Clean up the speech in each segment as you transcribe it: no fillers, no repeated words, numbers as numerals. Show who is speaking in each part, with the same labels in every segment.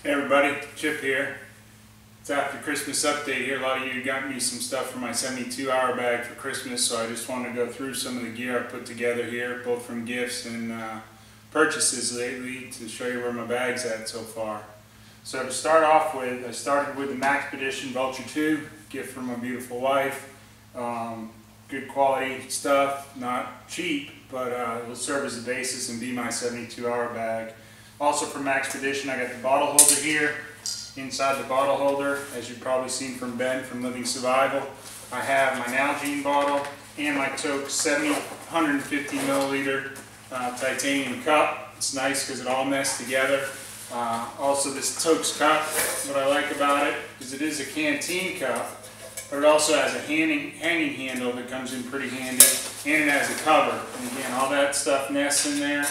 Speaker 1: Hey everybody, Chip here. It's after Christmas update here. A lot of you got me some stuff for my 72-hour bag for Christmas, so I just wanted to go through some of the gear I put together here, both from gifts and purchases lately, to show you where my bag's at so far. So to start off with, I started with the Maxpedition Vulture 2, gift from my beautiful wife. Good quality stuff, not cheap, but it will serve as a basis and be my 72-hour bag. Also from Maxpedition, I got the bottle holder here. Inside the bottle holder, as you've probably seen from Ben from Living Survival, I have my Nalgene bottle and my Toke 150 milliliter titanium cup. It's nice because it all meshed together. Also this Toke's cup, what I like about it is it is a canteen cup, but it also has a hanging handle that comes in pretty handy, and it has a cover. And again, all that stuff nests in there.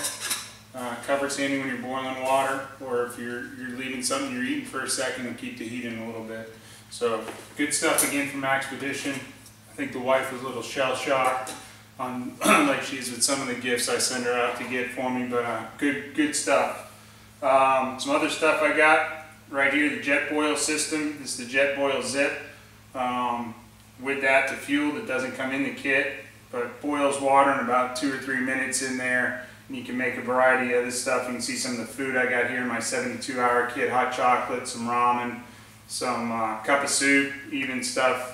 Speaker 1: Cover's handy when you're boiling water, or if you're leaving something you're eating for a second and keep the heat in a little bit. So good stuff again from Maxpedition. I think the wife was a little shell-shocked on like she is with some of the gifts I send her out to get for me, but good stuff. Some other stuff I got right here, the Jetboil system. This is the Jetboil Zip. With that, the fuel that doesn't come in the kit, but boils water in about 2 or 3 minutes in there. And you can make a variety of this stuff. You can see some of the food I got here in my 72-hour kit: hot chocolate, some ramen, some cup of soup, even stuff.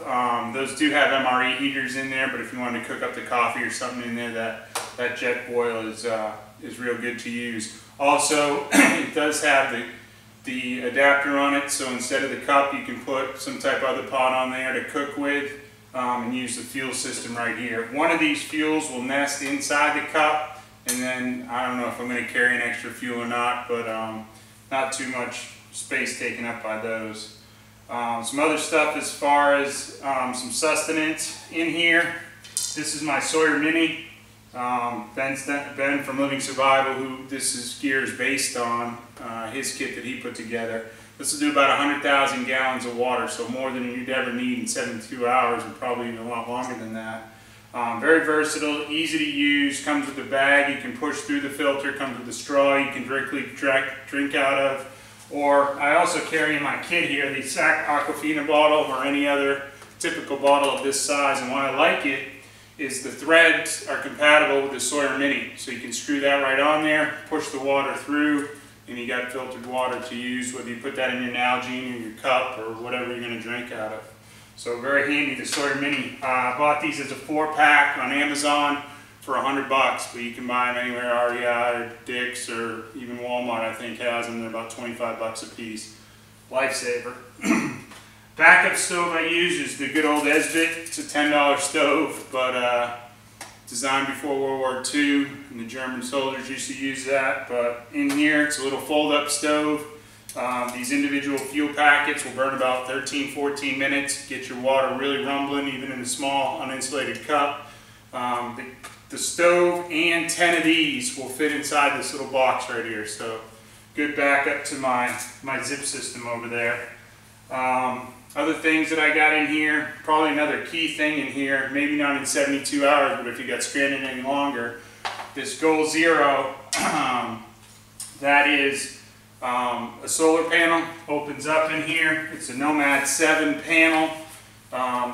Speaker 1: Those do have MRE heaters in there, but if you wanted to cook up the coffee or something in there, that Jetboil is real good to use. Also, it does have the adapter on it, so instead of the cup, you can put some type of other pot on there to cook with, and use the fuel system right here. One of these fuels will nest inside the cup. And then, I don't know if I'm going to carry an extra fuel or not, but not too much space taken up by those. Some other stuff as far as some sustenance in here. This is my Sawyer Mini. Ben from Living Survival, who gear is based on, his kit that he put together. This will do about 100,000 gallons of water, so more than you'd ever need in 72 hours, and probably even a lot longer than that. Very versatile, easy to use, comes with a bag, you can push through the filter, comes with a straw you can directly drink out of. Or I also carry in my kit here the SAC Aquafina bottle, or any other typical bottle of this size, and why I like it is the threads are compatible with the Sawyer Mini. So you can screw that right on there, push the water through, and you got filtered water to use, whether you put that in your Nalgene or your cup or whatever you're going to drink out of. So very handy, the Sawyer Mini. I bought these as a 4-pack on Amazon for $100, but you can buy them anywhere, REI or Dick's or even Walmart I think has them. They're about 25 bucks a piece. Lifesaver. Backup stove I use is the good old Esbit. It's a $10 stove, but designed before World War II, and the German soldiers used to use that. But in here, it's a little fold-up stove. These individual fuel packets will burn about 13-14 minutes, get your water really rumbling even in a small uninsulated cup. The stove and 10 of these will fit inside this little box right here, so good backup to my zip system over there. Other things that I got in here, probably another key thing in here, maybe not in 72 hours, but if you got stranded any longer, this Goal Zero, that is a solar panel, opens up in here. It's a Nomad 7 panel.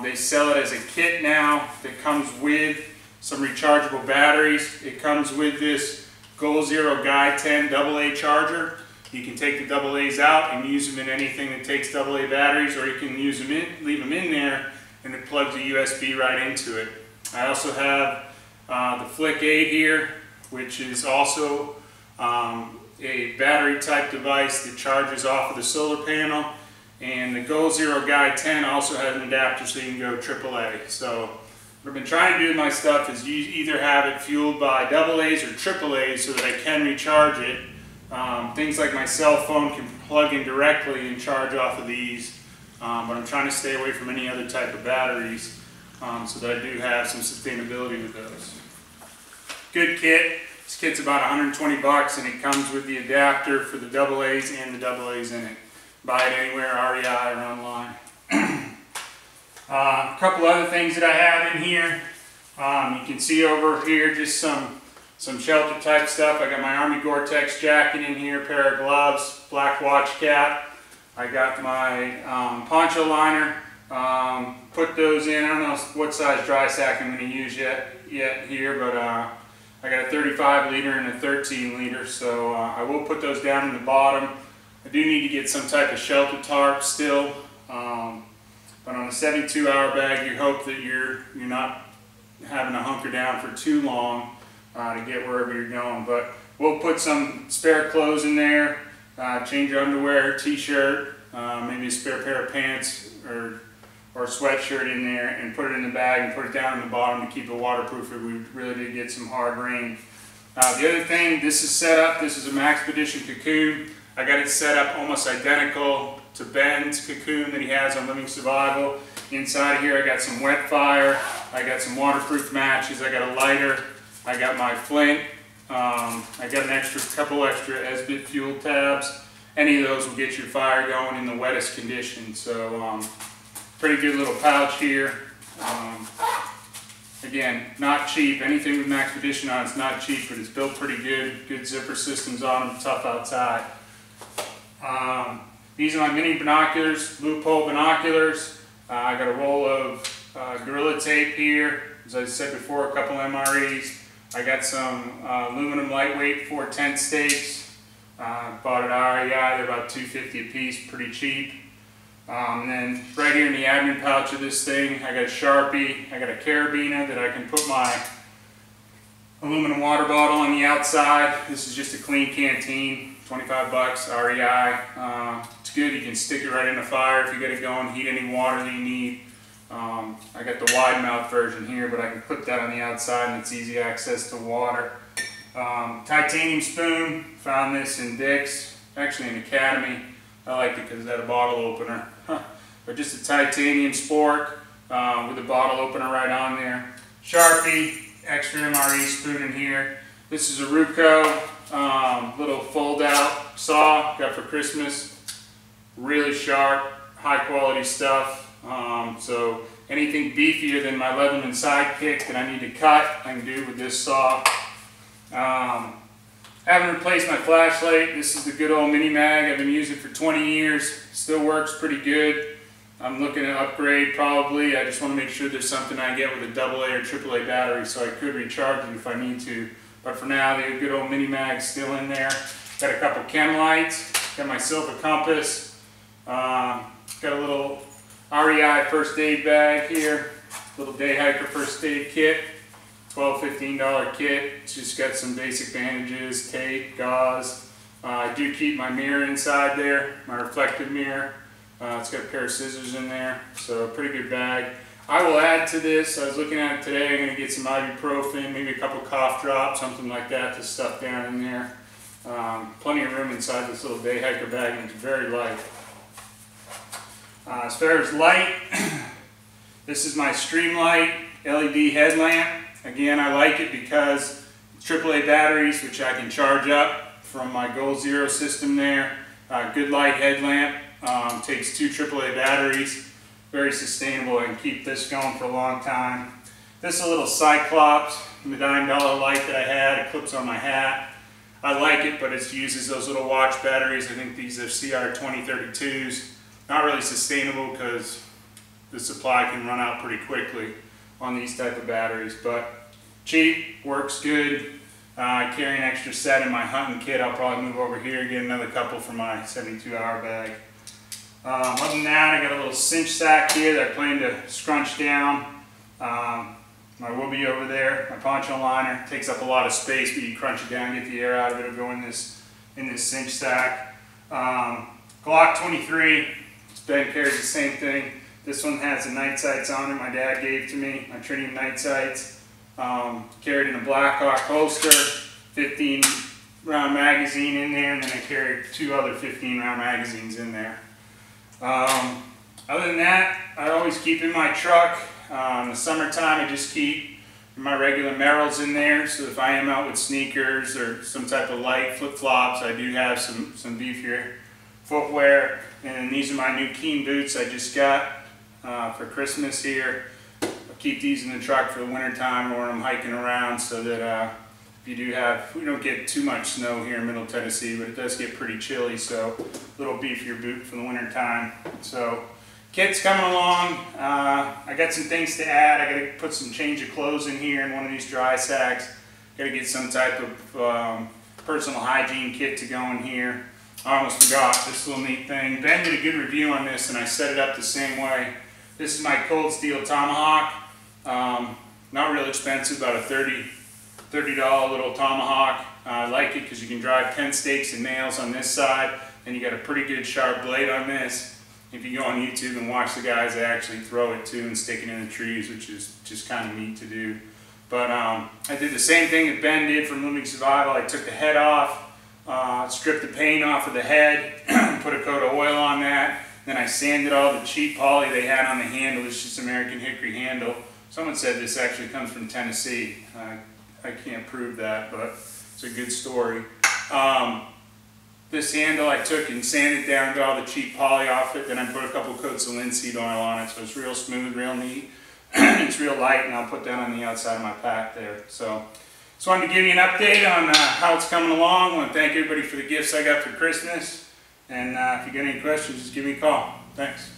Speaker 1: They sell it as a kit now that comes with some rechargeable batteries. It comes with this Goal Zero Guy 10 AA charger. You can take the AA's out and use them in anything that takes AA batteries, or you can use them leave them in there, and it plugs a USB right into it. I also have the Flick 8 here, which is also a battery type device that charges off of the solar panel, and the Goal Zero Guy 10 also has an adapter so you can go AAA. So what I've been trying to do with my stuff is either have it fueled by AA's or AAA's so that I can recharge it. Things like my cell phone can plug in directly and charge off of these, but I'm trying to stay away from any other type of batteries so that I do have some sustainability with those. Good kit. This kit's about 120 bucks, and it comes with the adapter for the AA's and the AA's in it. Buy it anywhere, REI or online. A couple other things that I have in here. You can see over here just some some shelter type stuff. I got my Army Gore-Tex jacket in here, pair of gloves, black watch cap. I got my poncho liner. Put those in. I don't know what size dry sack I'm going to use yet here, but I got a 35 liter and a 13 liter, so I will put those down in the bottom. I do need to get some type of shelter tarp still, but on a 72-hour bag, you hope that you're not having to hunker down for too long to get wherever you're going. But we'll put some spare clothes in there, change your underwear, t-shirt, maybe a spare pair of pants or sweatshirt in there, and put it in the bag and put it down in the bottom to keep it waterproof if we really did get some hard rain. The other thing, this is set up, this is a Maxpedition cocoon. I got it set up almost identical to Ben's cocoon that he has on Living Survival. Inside here I got some wet fire, I got some waterproof matches, I got a lighter, I got my flint, I got a couple extra Esbit fuel tabs. Any of those will get your fire going in the wettest conditions. So pretty good little pouch here. Again, not cheap. Anything with Maxpedition on it's not cheap, but it's built pretty good. Good zipper systems on them, tough outside. These are my mini binoculars, Loophole binoculars. I got a roll of Gorilla Tape here. As I said before, a couple MREs. I got some aluminum lightweight 410 stakes. Bought at REI, they're about $2.50 a piece, pretty cheap. And then right here in the admin pouch of this thing, I got a Sharpie, I got a carabiner that I can put my aluminum water bottle on the outside. This is just a clean canteen, 25 bucks, REI. It's good, you can stick it right in the fire if you get it going, heat any water that you need. I got the wide mouth version here, but I can put that on the outside and it's easy access to water. Titanium spoon, found this in Dick's, actually in Academy. I liked it because it had a bottle opener. But just a titanium spork with a bottle opener right on there. Sharpie, extra MRE spoon in here. This is a Ruco little fold out saw, got for Christmas. Really sharp, high quality stuff. So anything beefier than my Leatherman Sidekick that I need to cut, I can do with this saw. Haven't replaced my flashlight. This is the good old Mini Mag. I've been using it for 20 years. Still works pretty good. I'm looking to upgrade probably. I just want to make sure there's something I get with a AA or AAA battery so I could recharge it if I need to. But for now, the good old Mini Mag's still in there. Got a couple chem lights. Got my Silva Compass. Got a little REI first aid bag here. Little day hiker first aid kit. $12, $15 kit. It's just got some basic bandages, tape, gauze. I do keep my mirror inside there, my reflective mirror. It's got a pair of scissors in there, so a pretty good bag. I will add to this, I was looking at it today, I'm going to get some ibuprofen, maybe a couple cough drops, something like that to stuff down in there. Plenty of room inside this little day hiker bag, and it's very light. As far as light, this is my Streamlight LED headlamp. Again, I like it because it's AAA batteries, which I can charge up from my Goal Zero system there. Good light headlamp. Takes 2 AAA batteries. Very sustainable. I can keep this going for a long time. This is a little Cyclops, the $9 light that I had. It clips on my hat. I like it, but it uses those little watch batteries. I think these are CR2032s. Not really sustainable because the supply can run out pretty quickly on these type of batteries, but cheap, works good. I carry an extra set in my hunting kit. I'll probably move over here, get another couple for my 72-hour bag. Other than that, I got a little cinch sack here that I plan to scrunch down. My Whoopee over there, my poncho liner, takes up a lot of space, but you crunch it down, get the air out of it, it'll go in this cinch sack. Glock 23, Ben carries the same thing. This one has the night sights on it my dad gave to me, my Tritium night sights. Carried in a Blackhawk holster, 15 round magazine in there, and then I carried 2 other 15 round magazines in there. Other than that, I always keep in my truck. In the summertime, I just keep my regular Merrells in there, so if I am out with sneakers or some type of light flip-flops, I do have some beefier footwear. And these are my new Keen boots I just got for Christmas here. I'll keep these in the truck for the winter time or when I'm hiking around so that if you do have, we don't get too much snow here in Middle Tennessee, but it does get pretty chilly, so a little beefier boot for the winter time. So kit's coming along. I got some things to add. I got to put some change of clothes in here in one of these dry sacks. Got to get some type of personal hygiene kit to go in here. I almost forgot this little neat thing. Ben did a good review on this, and I set it up the same way. This is my Cold Steel Tomahawk. Not real expensive, about a $30 little Tomahawk. I like it because you can drive 10 stakes and nails on this side, and you got a pretty good sharp blade on this. If you go on YouTube and watch the guys, they actually throw it too and stick it in the trees, which is just kind of neat to do. But I did the same thing that Ben did from Living Survival. I took the head off, stripped the paint off of the head, put a coat of oil on that. Then I sanded all the cheap poly they had on the handle. It's just American hickory handle. Someone said this actually comes from Tennessee. I can't prove that, but it's a good story. This handle I took and sanded down, got all the cheap poly off it. Then I put a couple coats of linseed oil on it, so it's real smooth, real neat. It's real light, and I'll put that on the outside of my pack there. So just wanted to give you an update on how it's coming along. I want to thank everybody for the gifts I got for Christmas. And if you got any questions, just give me a call. Thanks.